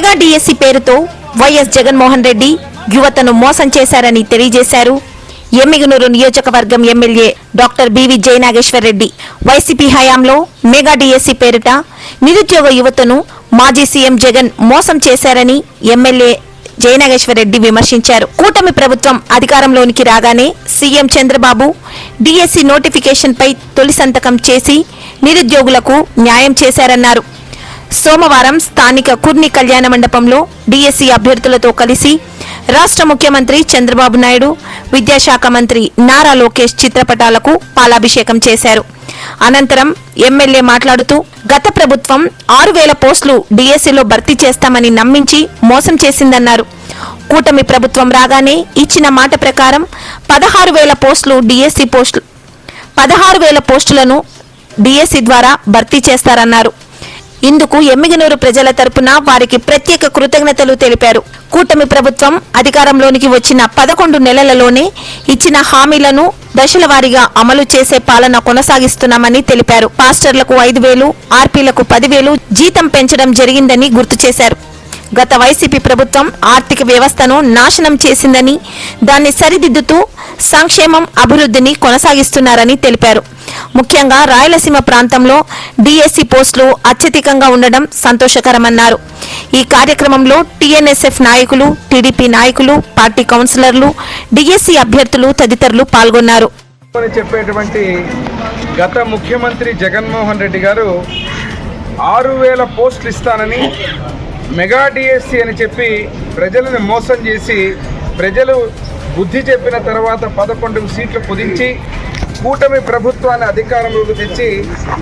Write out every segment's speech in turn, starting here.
Mega DSC పేరుతో వైఎస్ జగన్మోహన్ రెడ్డి యువతను మోసం చేశారని తెలియజేశారు ఎమ్మిగనూరు నియోజకవర్గం ఎమ్మెల్యే డాక్టర్ బివి జయనాగేశ్వర్ రెడ్డి. వైసీపీ హయాంలో మెగా డిఎస్సి పేరిట నిరుద్యోగ యువతను మాజీ సీఎం జగన్ మోసం చేశారని ఎమ్మెల్యే జయనాగేశ్వర్ రెడ్డి విమర్శించారు. కూటమి ప్రభుత్వం అధికారంలోనికి రాగానే సీఎం చంద్రబాబు డిఎస్సి నోటిఫికేషన్ పై తొలి సంతకం చేసి నిరుద్యోగులకు న్యాయం చేశారన్నారు. సోమవారం స్థానిక కుర్ని కళ్యాణ మండపంలో డిఎస్సి అభ్యర్థులతో కలిసి రాష్ట్ర ముఖ్యమంత్రి చంద్రబాబు నాయుడు, విద్యాశాఖ మంత్రి నారా లోకేష్ చిత్రపటాలకు పాలాభిషేకం చేశారు. అనంతరం ఎమ్మెల్యే మాట్లాడుతూ గత ప్రభుత్వం 6,000 పోస్టులు డిఎస్సిలో భర్తీ చేస్తామని నమ్మించి మోసం చేసిందన్నారు. కూటమి ప్రభుత్వం రాగానే ఇచ్చిన మాట ప్రకారం 16,000 పోస్టులు డిఎస్సి 16,000 పోస్టులను డిఎస్సి ద్వారా భర్తీ చేస్తారన్నారు. ఇందుకు ఎమ్మిగనూరు ప్రజల తరపున వారికి ప్రత్యేక కృతజ్ఞతలు తెలిపారు. కూటమి ప్రభుత్వం అధికారంలోనికి వచ్చిన 11 నెలలలోనే ఇచ్చిన హామీలను దశల వారీగా అమలు చేసే పాలన కొనసాగిస్తున్నామని తెలిపారు. పాస్టర్లకు 5,000, ఆర్పీలకు 10,000 జీతం పెంచడం జరిగిందని గుర్తు చేశారు. గత వైసీపీ ప్రభుత్వం ఆర్థిక వ్యవస్థను నాశనం చేసిందని, దాన్ని సరిదిద్దుతూ సంక్షేమం, అభివృద్ధిని కొనసాగిస్తున్నారని తెలిపారు. ముఖ్యంగా రాయలసీమ ప్రాంతంలో డిఎస్సి పోస్టులు అత్యధికంగా ఉండడం సంతోషకరమన్నారు. ఈ కార్యక్రమంలో టీఎన్ఎస్ఎఫ్ నాయకులు, టీడీపీ నాయకులు, పార్టీ కౌన్సిలర్లు, డిఎస్సి అభ్యర్థులు తదితరులు పాల్గొన్నారు. చెప్పేటువంటి గత ముఖ్యమంత్రి జగన్మోహన్ రెడ్డి గారు 6,000 పోస్టులు ఇస్తానని మెగా డిఎస్సి అని చెప్పి ప్రజలను మోసం చేసి, ప్రజలు బుద్ధి చెప్పిన తర్వాత 11 సీట్లు కుదించి కూటమి ప్రభుత్వాన్ని అధికారంలోకి తెచ్చి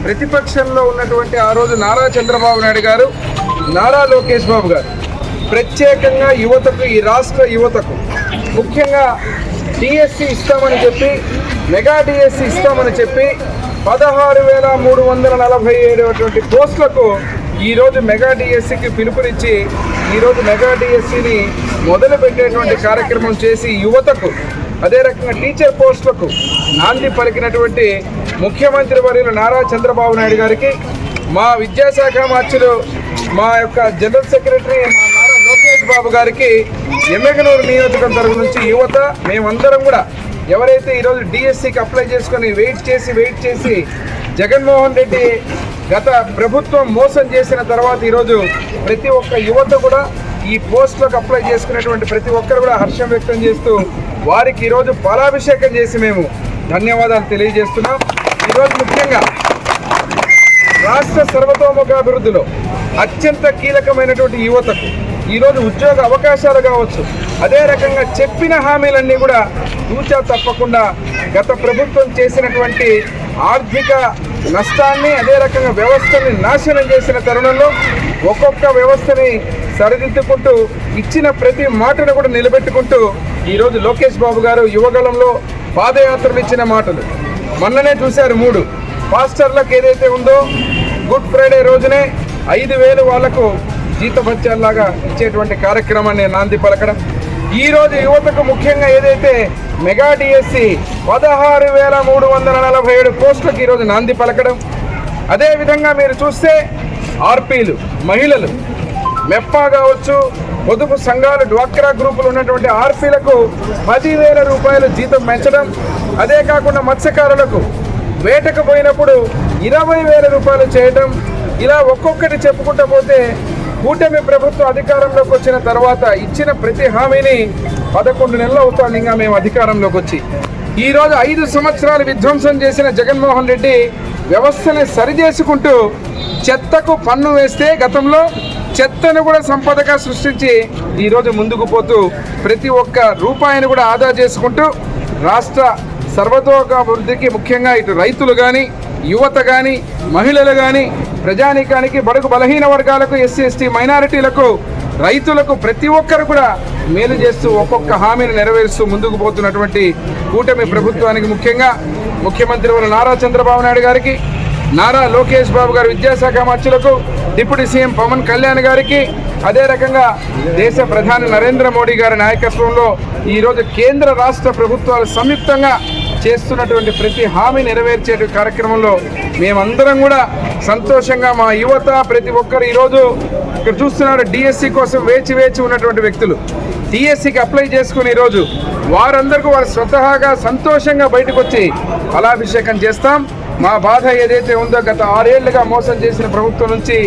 ప్రతిపక్షంలో ఉన్నటువంటి ఆ రోజు నారా చంద్రబాబు నాయుడు గారు, నారా లోకేష్ బాబు గారు ప్రత్యేకంగా యువతకు, ఈ రాష్ట్ర యువతకు ముఖ్యంగా డిఎస్సి ఇస్తామని చెప్పి, మెగా డిఎస్సి ఇస్తామని చెప్పి 16,347 పోస్టులకు ఈరోజు మెగా డిఎస్సికి పిలుపునిచ్చి ఈరోజు మెగా డిఎస్సిని మొదలుపెట్టేటువంటి కార్యక్రమం చేసి యువతకు, అదే రకంగా టీచర్ పోస్టులకు నాంది పలికినటువంటి ముఖ్యమంత్రి వర్యులు నారా చంద్రబాబు నాయుడు గారికి, మా విద్యాశాఖ మంత్రులు, మా యొక్క జనరల్ సెక్రటరీ నారా లోకేష్ బాబు గారికి ఎమ్మిగనూరు నియోజకవర్గం నుంచి యువత మేమందరం కూడా ఎవరైతే ఈరోజు డిఎస్సికి అప్లై చేసుకొని వెయిట్ చేసి జగన్మోహన్ రెడ్డి గత ప్రభుత్వం మోసం చేసిన తర్వాత ఈరోజు ప్రతి ఒక్క యువత కూడా ఈ పోస్టులకు అప్లై చేసుకునేటువంటి ప్రతి ఒక్కరు కూడా హర్షం వ్యక్తం చేస్తూ వారికి ఈరోజు పాలాభిషేకం చేసి మేము ధన్యవాదాలు తెలియజేస్తున్నాం. ఈరోజు ముఖ్యంగా రాష్ట్ర సర్వతోముఖాభివృద్ధిలో అత్యంత కీలకమైనటువంటి యువతకు ఈరోజు ఉద్యోగ అవకాశాలు కావచ్చు, అదే రకంగా చెప్పిన హామీలన్నీ కూడా తూచా తప్పకుండా గత ప్రభుత్వం చేసినటువంటి ఆర్థిక నష్టాన్ని, అదే రకంగా వ్యవస్థని నాశనం చేసిన తరుణంలో ఒక్కొక్క వ్యవస్థని సరిదిద్దుకుంటూ ఇచ్చిన ప్రతి మాటను కూడా నిలబెట్టుకుంటూ ఈరోజు లోకేష్ బాబు గారు యువగలంలో పాదయాత్రలు ఇచ్చిన మాటలు మొన్ననే చూశారు. 3 పాస్టర్లకు ఏదైతే ఉందో గుడ్ ఫ్రైడే రోజునే 5,000 వాళ్లకు జీతభత్యాల్లాగా ఇచ్చేటువంటి కార్యక్రమాన్ని నాంది పలకడం, ఈరోజు యువతకు ముఖ్యంగా ఏదైతే మెగా డిఎస్సి 16,347 పోస్టులకు ఈరోజు నాంది పలకడం, అదేవిధంగా మీరు చూస్తే ఆర్పీలు, మహిళలు, మెప్పా కావచ్చు, పొదుపు సంఘాలు, డ్వాక్రా గ్రూపులు ఉన్నటువంటి ఆర్పీలకు 10,000 రూపాయలు జీతం పెంచడం, అదే కాకుండా మత్స్యకారులకు వేటకు పోయినప్పుడు 20,000 రూపాయలు చేయడం, ఇలా ఒక్కొక్కటి చెప్పుకుంటూ పోతే కూటమి ప్రభుత్వం అధికారంలోకి వచ్చిన తర్వాత ఇచ్చిన ప్రతి హామీని 11 నెలలు అవుతుంది ఇంకా మేము అధికారంలోకి వచ్చి. ఈరోజు 5 సంవత్సరాలు విధ్వంసం చేసిన జగన్మోహన్ రెడ్డి వ్యవస్థని సరిచేసుకుంటూ చెత్తకు పన్ను వేస్తే గతంలో చెత్తను కూడా సంపదగా సృష్టించి ఈరోజు ముందుకు పోతూ ప్రతి ఒక్క రూపాయిని కూడా ఆదా చేసుకుంటూ రాష్ట్ర సర్వతోముఖాభివృద్ధికి ముఖ్యంగా ఇటు రైతులు కానీ, యువత కానీ, మహిళలు కానీ, ప్రజానీకానికి, బడుగు బలహీన వర్గాలకు, ఎస్సీ ఎస్టీ మైనారిటీలకు, రైతులకు ప్రతి ఒక్కరు కూడా మేలు చేస్తూ ఒక్కొక్క హామీని నెరవేరుస్తూ ముందుకు పోతున్నటువంటి కూటమి ప్రభుత్వానికి ముఖ్యంగా ముఖ్యమంత్రి నారా చంద్రబాబు నాయుడు గారికి, నారా లోకేష్ బాబు గారు విద్యాశాఖ మంత్రులకు, డిప్యూటీ సీఎం పవన్ కళ్యాణ్ గారికి, అదే రకంగా దేశ ప్రధాని నరేంద్ర మోడీ గారి నాయకత్వంలో ఈరోజు కేంద్ర రాష్ట్ర ప్రభుత్వాలు సంయుక్తంగా చేస్తున్నటువంటి ప్రతి హామీ నెరవేర్చే కార్యక్రమంలో మేమందరం కూడా సంతోషంగా, మా యువత ప్రతి ఒక్కరు ఈరోజు ఇక్కడ చూస్తున్నారు డిఎస్సి కోసం వేచి ఉన్నటువంటి వ్యక్తులు డిఎస్సికి అప్లై చేసుకుని ఈరోజు వారందరికీ వారు స్వతహాగా సంతోషంగా బయటకు వచ్చి ఫలాభిషేకం చేస్తాం. మా బాధ ఏదైతే ఉందో గత 6 ఏళ్లుగా మోసం చేసిన ప్రభుత్వం నుంచి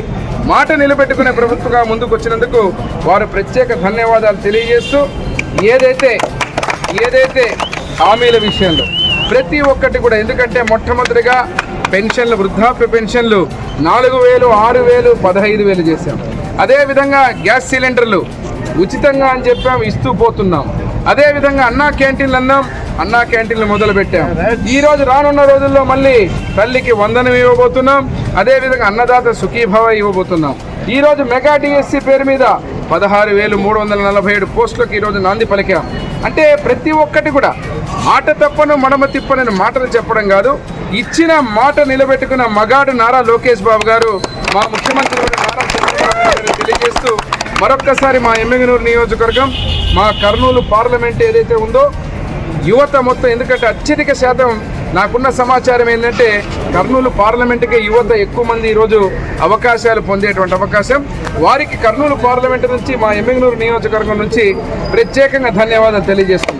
మాట నిలబెట్టుకునే ప్రభుత్వంగా ముందుకు వచ్చినందుకు వారు ప్రత్యేక ధన్యవాదాలు తెలియజేస్తూ ఏదైతే హామీల విషయంలో ప్రతి ఒక్కటి కూడా, ఎందుకంటే మొట్టమొదటిగా పెన్షన్లు, వృద్ధాప్య పెన్షన్లు 4,000, 6,000, 15,000 చేశాం. అదేవిధంగా గ్యాస్ సిలిండర్లు ఉచితంగా అని చెప్పాం, ఇస్తూ పోతున్నాం. అదేవిధంగా అన్నా క్యాంటీన్లు మొదలు పెట్టాం. ఈరోజు రానున్న రోజుల్లో మళ్ళీ తల్లికి వందనం ఇవ్వబోతున్నాం. అదేవిధంగా అన్నదాత సుఖీభవ ఇవ్వబోతున్నాం. ఈరోజు మెగా డిఎస్సి పేరు మీద 16,347 పోస్టులకు ఈరోజు నాంది పలికాం. అంటే ప్రతి ఒక్కటి కూడా మాట తప్పను మడమ తిప్పనని మాటలు చెప్పడం కాదు, ఇచ్చిన మాట నిలబెట్టుకున్న మగాడు నారా లోకేష్ బాబు గారు, మా ముఖ్యమంత్రి నారా చంద్రబాబు గారు తెలియజేస్తూ మరొక్కసారి మా ఎమ్మిగనూరు నియోజకవర్గం, మా కర్నూలు పార్లమెంట్ ఏదైతే ఉందో యువత మొత్తం, ఎందుకంటే అత్యధిక శాతం నాకున్న సమాచారం ఏంటంటే కర్నూలు పార్లమెంటుకే యువత ఎక్కువ మంది ఈరోజు అవకాశాలు పొందేటువంటి అవకాశం. వారికి కర్నూలు పార్లమెంటు నుంచి, మా ఎమ్మిగనూరు నియోజకవర్గం నుంచి ప్రత్యేకంగా ధన్యవాదాలు తెలియజేస్తున్నాను.